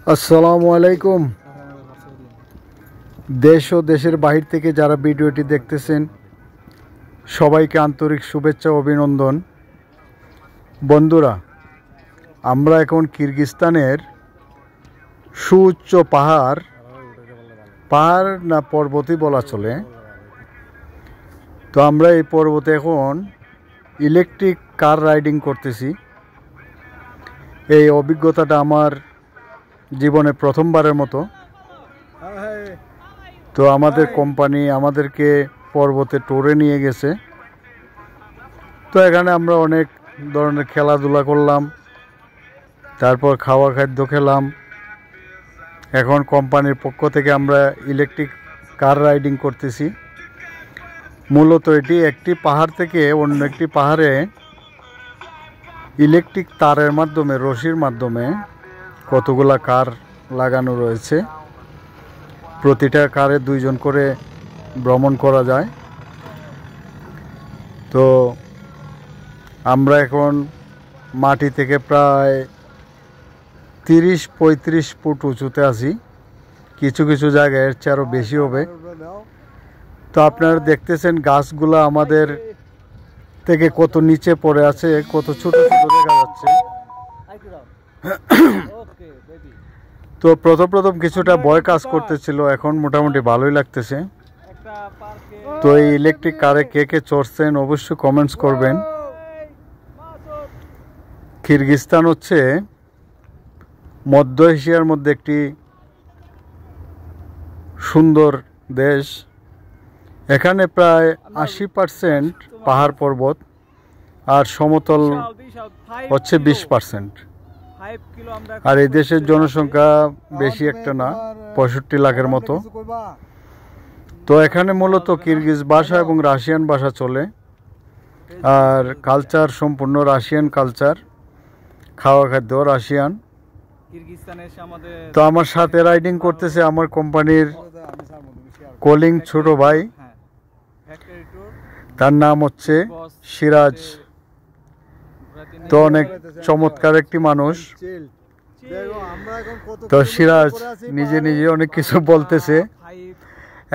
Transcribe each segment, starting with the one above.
আসসালামু আলাইকুম। দেশ ও দেশের বাহির থেকে যারা ভিডিওটি দেখতেছেন সবাইকে আন্তরিক শুভেচ্ছা ও অভিনন্দন। বন্ধুরা, আমরা এখন কিরগিজস্তানের সুউচ্চ পাহাড় না পর্বতই বলা চলে, তো আমরা এই পর্বতে এখন ইলেকট্রিক কার রাইডিং করতেছি। এই অভিজ্ঞতাটা আমার জীবনে প্রথমবারের মতো। তো আমাদের কোম্পানি আমাদেরকে পর্বতে ট্যুরে নিয়ে গেছে। তো এখানে আমরা অনেক ধরনের খেলাধুলা করলাম, তারপর খাওয়া খাদ্য খেলাম। এখন কোম্পানির পক্ষ থেকে আমরা ইলেকট্রিক কার রাইডিং করতেছি। মূলত এটি একটি পাহাড় থেকে অন্য একটি পাহাড়ে ইলেকট্রিক তারের মাধ্যমে, রশির মাধ্যমে কতগুলা কার লাগানো রয়েছে। প্রতিটা কারে 2 জন করে ভ্রমণ করা যায়। তো আমরা এখন মাটি থেকে প্রায় 30-35 ফুট উঁচুতে আছি, কিছু কিছু জায়গায় এর চেয়ে আরও বেশি হবে। তো আপনারা দেখতেছেন গাছগুলো আমাদের থেকে কত নিচে পড়ে আছে, কত ছোট ছোট দেখা যাচ্ছে। তো প্রথম কিছুটা ভয় কাজ করতেছিল, এখন মোটামুটি ভালোই লাগতেছে। তো এই ইলেকট্রিক কারে কে কে চড়ছেন অবশ্যই কমেন্টস করবেন। কিরগিজস্তান হচ্ছে মধ্য এশিয়ার মধ্যে একটি সুন্দর দেশ। এখানে প্রায় 80% পাহাড় পর্বত আর সমতল হচ্ছে 20%। আর এই দেশের জনসংখ্যা বেশি একটা না, 65 লাখের মতো। তো এখানে মূলত কিরগিজ ভাষা এবং রাশিয়ান ভাষা চলে, আর কালচার সম্পূর্ণ রাশিয়ান কালচার, খাওয়া খাদ্য রাশিয়ান। তো আমার সাথে রাইডিং করতেছে আমার কোম্পানির কলিং ছোট ভাই, তার নাম হচ্ছে সিরাজ। তো অনেক চমৎকার একটি মানুষ। তো সিরাজ নিজে নিজে অনেক কিছু বলতেছে।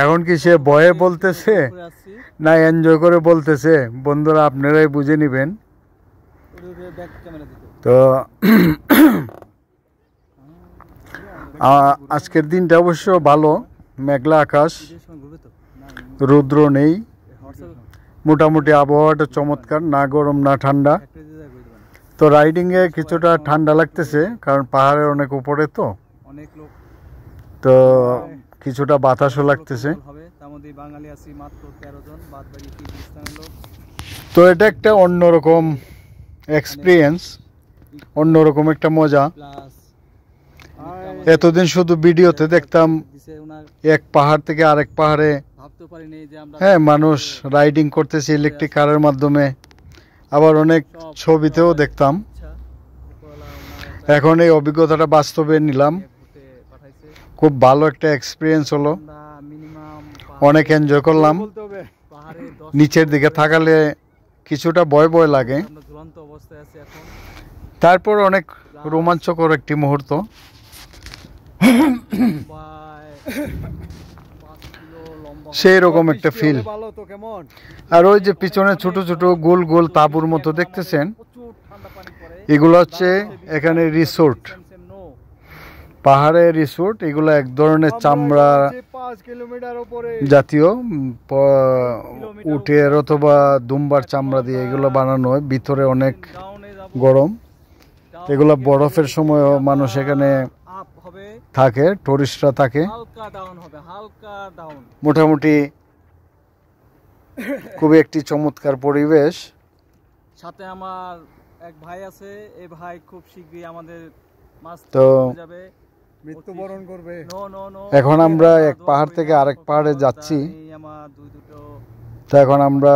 এখন কি সে ভয়ে বলতেছে না এনজয় করে বলতেছে, বন্ধুরা আপনারাই বুঝে নেবেন। তো আজকের দিনটা অবশ্য ভালো, মেঘলা আকাশ, রৌদ্র নেই, মোটামুটি আবহাওয়াটা চমৎকার, না গরম না ঠান্ডা। তো রাইডিংয়ে কিছুটা ঠান্ডা লাগতেছে কারণ পাহাড়ের অনেক উপরে, তো কিছুটা বাতাসও লাগতেছে। তো এটা একটা অন্যরকম এক্সপিরিয়েন্স, অন্যরকম একটা মজা। এতদিন শুধু ভিডিওতে দেখতাম এক পাহাড় থেকে আরেক পাহাড়ে মানুষ রাইডিং করতেছে ইলেকট্রিক কারের মাধ্যমে, আবার অনেক ছবিতেও দেখতাম। এখন এই অভিজ্ঞতাটা বাস্তবে নিলাম, খুব ভালো একটা এক্সপিরিয়েন্স হলো, অনেক এনজয় করলাম। নিচের দিকে থাকালে কিছুটা ভয় ভয় লাগে, তারপর অনেক রোমাঞ্চকর একটি মুহূর্ত। সেই রকম একটা ফিল। আর ওই যে পিছনে ছোট ছোট গোল গোল তাঁবুর মতো দেখতেছেন, এগুলো হচ্ছে এখানে রিসোর্ট, পাহাড়ে রিসোর্ট। এগুলো এক ধরনের চামড়া জাতীয়, উটের অথবা দুম্বার চামড়া দিয়ে এগুলো বানানো হয়। ভিতরে অনেক গরম, এগুলো বরফের সময়ও মানুষ এখানে থাকে, টুরিস্টরা থাকে। মোটামুটি খুবই একটি চমৎকার পরিবেশ। সাথে আমার এক ভাই আছে, এই ভাই খুব শীঘ্রই আমাদের তো মৃত্যুবরণ করবে। এখন আমরা এক পাহাড় থেকে আরেক পাহাড়ে যাচ্ছি। তো এখন আমরা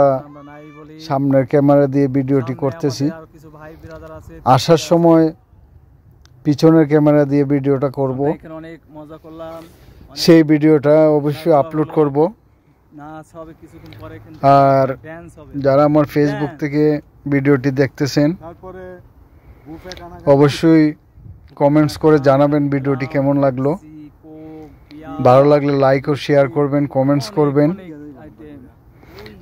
সামনের ক্যামেরা দিয়ে ভিডিওটি করতেছি, আসার সময় পিছনের ক্যামেরা দিয়ে ভিডিওটা করব। অনেক মজা করলাম, সেই ভিডিওটা অবশ্যই আপলোড করব। আর যারা আমার ফেসবুক থেকে ভিডিওটি দেখতেছেন অবশ্যই কমেন্টস করে জানাবেন ভিডিওটি কেমন লাগলো। ভালো লাগলে লাইক ও শেয়ার করবেন, কমেন্টস করবেন।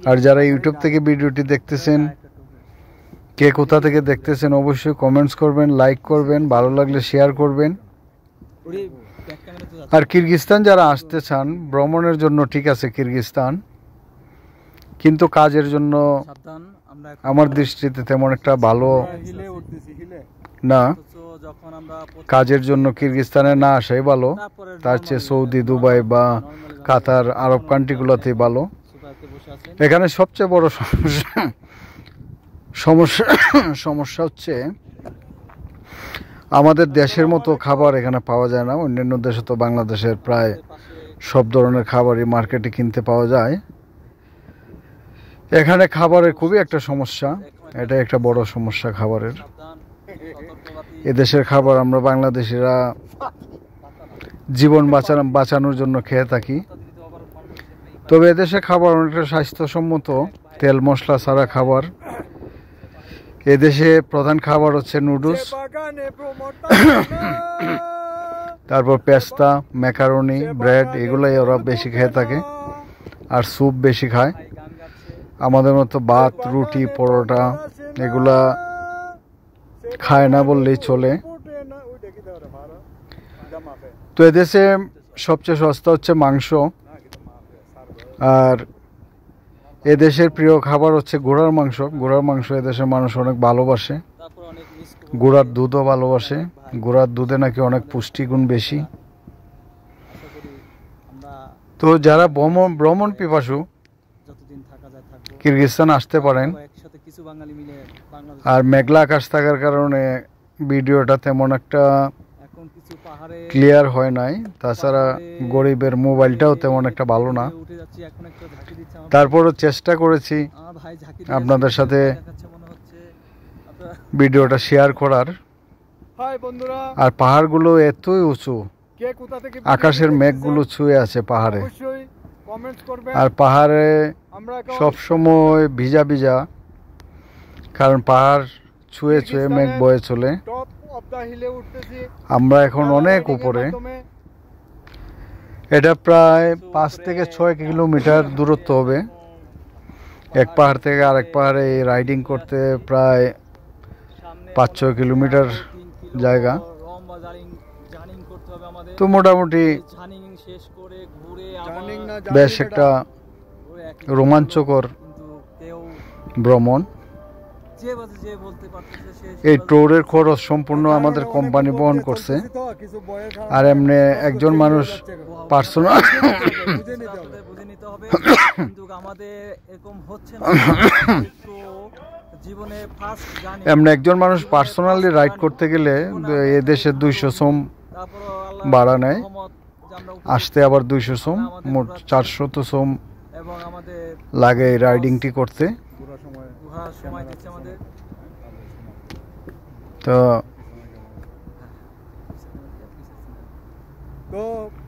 আর যারা ইউটিউব থেকে ভিডিওটি দেখতেছেন, কে কোথা থেকে দেখতেছেন অবশ্যই কমেন্টস করবেন, লাইক করবেন, ভালো লাগলে শেয়ার করবেন। আর কিরগিজস্তান যারা আসতে চান ভ্রমণের জন্য ঠিক আছে কিরগিজস্তান, কিন্তু কাজের জন্য আমার দৃষ্টিতে তেমন একটা ভালো না। কাজের জন্য কিরগিজস্তানে না আসাই ভালো, তার চেয়ে সৌদি, দুবাই বা কাতার, আরব কান্ট্রিগুলোতেই ভালো। এখানে সবচেয়ে বড় সমস্যা হচ্ছে আমাদের দেশের মতো খাবার এখানে পাওয়া যায় না। অন্যান্য দেশে তো বাংলাদেশের প্রায় সব ধরনের খাবারই মার্কেটে কিনতে পাওয়া যায়। এখানে খাবারের খুবই একটা সমস্যা, এটা একটা বড় সমস্যা খাবারের। এদেশের খাবার আমরা বাংলাদেশিরা জীবন বাঁচানোর জন্য খেয়ে থাকি, তবে এদেশে খাবার অনেকটা স্বাস্থ্যসম্মত, তেল মশলা ছাড়া খাবার। এদেশে প্রধান খাবার হচ্ছে নুডলস, তারপর পেস্তা, ম্যাকারনি, ব্রেড, এগুলাই ওরা বেশি খেয়ে থাকে। আর স্যুপ বেশি খায়। আমাদের মতো ভাত, রুটি, পরোটা এগুলা খায় না বললেই চলে। তো এদেশে সবচেয়ে সস্তা হচ্ছে মাংস। আর এদেশের প্রিয় খাবার হচ্ছে ঘোড়ার মাংস। ঘোড়ার মাংস এদেশের মানুষ অনেক ভালোবাসে। ঘোড়ার দুধও ভালোবাসে। ঘোড়ার দুধে নাকি অনেক পুষ্টিগুণ বেশি। তো যারা ভ্রমণ পিপাসু কিরগিজস্তান আসতে পারেন। আর মেঘলা আকাশ থাকার কারণে ভিডিওটা তেমন একটা ক্লিয়ার হয় নাই। তাছাড়া গরিবের মোবাইলটাও তেমন একটা ভালো না। তারপরও চেষ্টা করেছি আপনাদের সাথে ভিডিওটা শেয়ার করার। আর পাহাড়গুলো এতই উঁচু, আকাশের মেঘগুলো ছুঁয়ে আছে পাহাড়ে। আর পাহাড়ে সবসময় ভিজা ভিজা, কারণ পাহাড় ছুঁয়ে ছুঁয়ে মেঘ বয়ে চলে। আমরা এখন অনেক উপরে, এটা প্রায় 5 থেকে 6 কিলোমিটার দূরত্ব হবে এক পাহাড় থেকে আরেক পাহাড়ে। রাইডিং করতে প্রায় 5-6 কিলোমিটার জায়গা। তো মোটামুটি বেশ একটা রোমাঞ্চকর ভ্রমণ। এই ট্যুরের খরচ সম্পূর্ণ আমাদের কোম্পানি বহন করছে। আর এমনি একজন মানুষ পার্সোনাল এমনি একজন মানুষ পার্সোনালি রাইড করতে গেলে এদেশে 200 সোম ভাড়া নেয়, আসতে আবার 200 সোম, মোট 400 সোম লাগে এই রাইডিংটি করতে। তো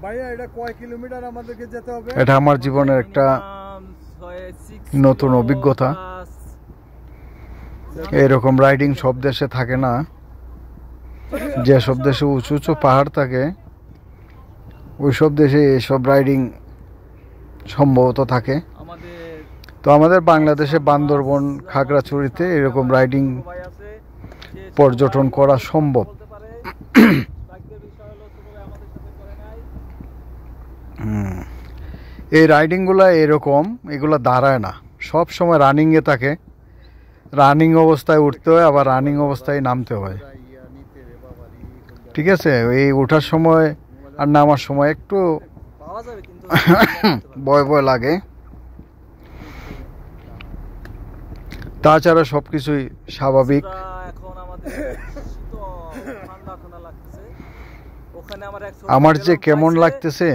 ভাইয়া এটা কয় কিলোমিটার আমাদেরকে যেতে হবে? এটা আমার জীবনের একটা নতুন অভিজ্ঞতা। এরকম রাইডিং সব দেশে থাকে না। যে সব দেশে উঁচু উঁচু পাহাড় থাকে ওই সব দেশে এসব রাইডিং সম্ভবত থাকে। তো আমাদের বাংলাদেশে বান্দরবন, খাগড়াছড়িতে এরকম রাইডিং পর্যটন করা সম্ভব। এই রাইডিংগুলো এরকম, এগুলো দাঁড়ায় না, সব সময় রানিংয়ে থাকে। রানিং অবস্থায় উঠতে হয়, আবার রানিং অবস্থায় নামতে হয়। ঠিক আছে, এই ওঠার সময় আর নামার সময় একটু ভয় ভয় লাগে। তাছাড়া সবকিছুই স্বাভাবিক। আমার যে কেমন লাগতেছে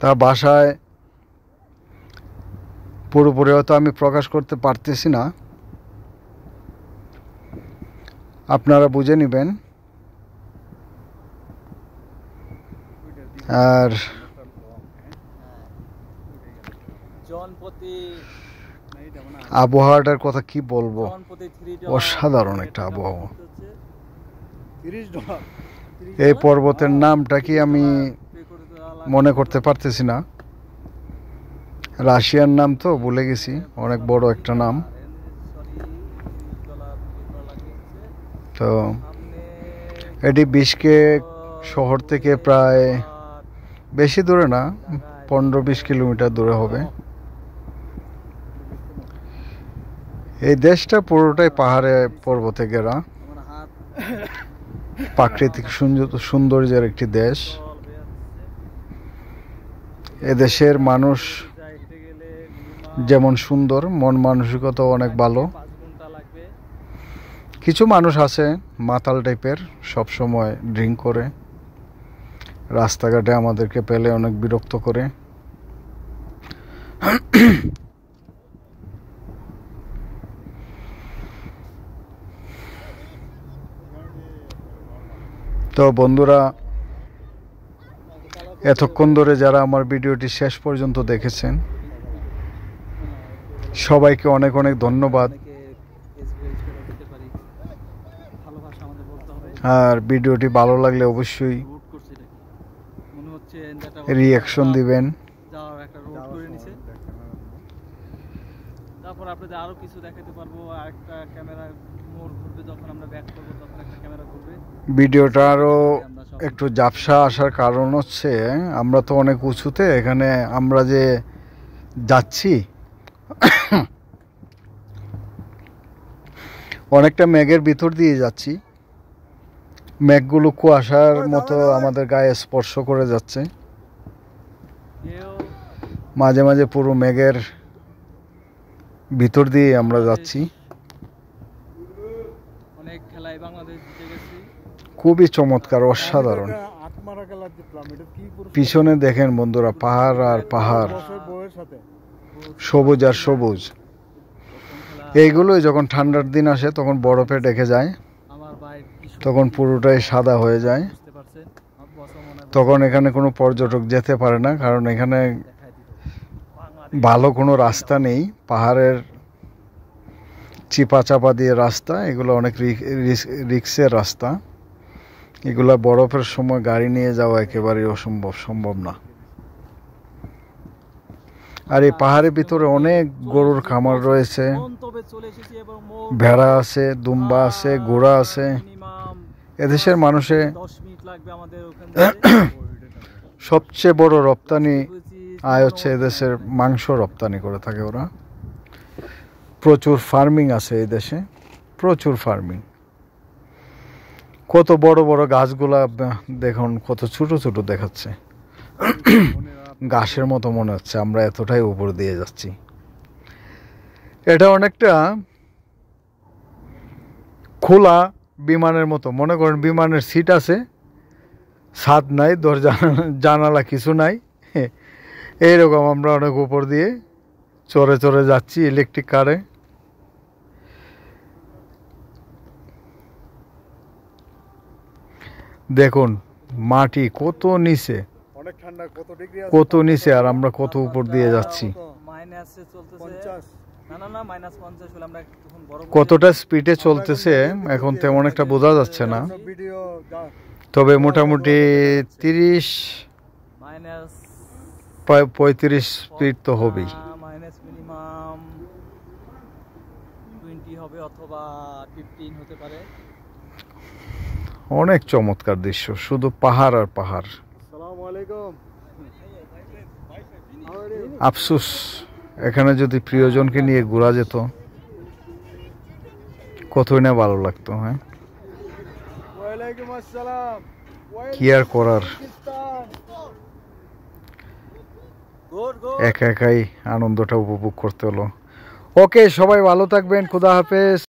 তা ভাষায় পুরোপুরি হয়তো আমি প্রকাশ করতে পারতেছি না, আপনারা বুঝে নেবেন। আর আবহাওয়াটার কথা কি বলবো, অসাধারণ একটা আবহাওয়া। $30 এই পর্বতের নামটা কি আমি পে করে দেওয়া লাগবে। মনে করতে পারতেছি না, রাশিয়ার নাম তো ভুলে গেছি, অনেক বড় একটা নাম। সরি, $20 পে করা লাগবে হচ্ছে। তো সামনে এটি বিশকেক শহর থেকে প্রায় বেশি দূরে না, 15-20 কিলোমিটার দূরে হবে। এই দেশটা পুরোটাই পাহাড়ে পর্বতে ঘেরা, আমার হাত প্রাকৃতিক সৌন্দর্যের একটি দেশ। জল বের হচ্ছে। এদেশের মানুষ যাই হেঁটে গেলে minimum যেমন সুন্দর, মন মানসিকতাও অনেক ভালো। 5 ঘন্টা লাগবে। কিছু মানুষ আছে মাতাল টাইপের, সব সময় ড্রিঙ্ক করে, রাস্তাঘাটে আমাদেরকে পেলে অনেক বিরক্ত করে। তো বন্ধুরা, এতক্ষণ ধরে যারা আমার ভিডিওটি শেষ পর্যন্ত দেখেছেন, সবাইকে অনেক অনেক ধন্যবাদ। অনেকে SVH করে দিতে পারি। ভালো ভাষা আমাদের বলতে হবে। আর ভিডিওটি ভালো লাগলে অবশ্যই রুট করছে এটা কি? মনে হচ্ছে যেটা রিঅ্যাকশন দিবেন। যাওয়ার একটা রুট করে নিছে। তারপর আপনাদের আরো কিছু দেখাতে পারবো। আরেকটা ক্যামেরা মোড় ঘুরবে, যখন আমরা ব্যাক করবো তখন একটা ক্যামেরা ঘুরবে। ভিডিওটা আরও আমরা সব একটু ঝাপসা আসার কারণ হচ্ছে আমরা তো অনেক উঁচুতে, এখানে আমরা যে যাচ্ছি অনেকটা মেঘের ভিতর দিয়ে যাচ্ছি, মেঘগুলো কুয়াশার মতো আমাদের গায়ে স্পর্শ করে যাচ্ছে। কেউ মাঝে মাঝে পুরো মেঘের ভিতর দিয়ে আমরা যাচ্ছি। অনেক খেলায় বাংলাদেশ জিতে গেছি। খুবই চমৎকার, অসাধারণ। আটমারা খেলা জিতলাম, এটা কি পুরো পিছনে দেখেন বন্ধুরা, পাহাড় আর পাহাড়, বউয়ের সাথে সবুজ আর সবুজ। এইগুলোই যখন ঠান্ডার দিন আসে তখন বরফে ঢেকে যায়, আমার ভাই কি তখন পুরোটাই সাদা হয়ে যায়। বুঝতে পারছেন? আমার বস মনে হয় তখন এখানে কোনো পর্যটক যেতে পারে না, কারণ এখানে দেখাই দিত। ভালো কোনো রাস্তা নেই, পাহাড়ের চিপা চাপা দিয়ে রাস্তা, এগুলো অনেক রিক্সের রাস্তা, এগুলা বরফের সময় গাড়ি নিয়ে যাওয়া একেবারেই সম্ভব না। আর এই পাহাড়ের ভিতরে অনেক গরুর খামার রয়েছে, গন্তব্যে চলে এসেছি এবং ভেড়া আছে, দুম্বা আছে, ঘোড়া আছে। মিনিমাম এদেশের মানুষে 10 মিনিট লাগবে আমাদের ওখান থেকে। সবচেয়ে বড় রপ্তানি আয় হচ্ছে এদেশের মাংস রপ্তানি করে থাকে ওরা। প্রচুর ফার্মিং আছে এই দেশে, প্রচুর ফার্মিং। কত বড় বড় গাছগুলা দেখুন, কত ছোট ছোট দেখাচ্ছে, ঘাসের মতো মনে হচ্ছে। আমরা এতটাই উপর দিয়ে যাচ্ছি। এটা অনেকটা খোলা বিমানের মতো, মনে করেন বিমানের সিট আছে, ছাদ নাই, দরজা জানালা কিছু নাই, এইরকম আমরা অনেক উপর দিয়ে চড়ে চড়ে যাচ্ছি ইলেকট্রিক কারে। দেখুন মাটি কত নিচে, অনেক ঠান্ডা, কত ডিগ্রি আছে, কত নিচে, আর আমরা কত উপর দিয়ে যাচ্ছি। মাইনাসে চলতেছে। না না -50 হলে আমরা তখন বড় কতটা স্পিডে চলতেছে এখন তেমন একটা বোঝা যাচ্ছে না, তবে মোটামুটি 30 মাইনাস 35 স্পিড তো হবেই। মাইনাস মিনিমাম 20 হবে অথবা 15 হতে পারে। অনেক চমৎকার দৃশ্য, শুধু পাহাড় আর পাহাড়। আসসালামু আলাইকুম। আফসোস, এখানে যদি প্রিয়জনকে নিয়ে ঘোরা যেত কতই না ভালো লাগতো। হ্যাঁ, ওয়ালাইকুম আসসালাম। কি আর করার, একা একাই আনন্দটা উপভোগ করতে হলো। ওকে, সবাই ভালো থাকবেন, খুদা হাফেজ।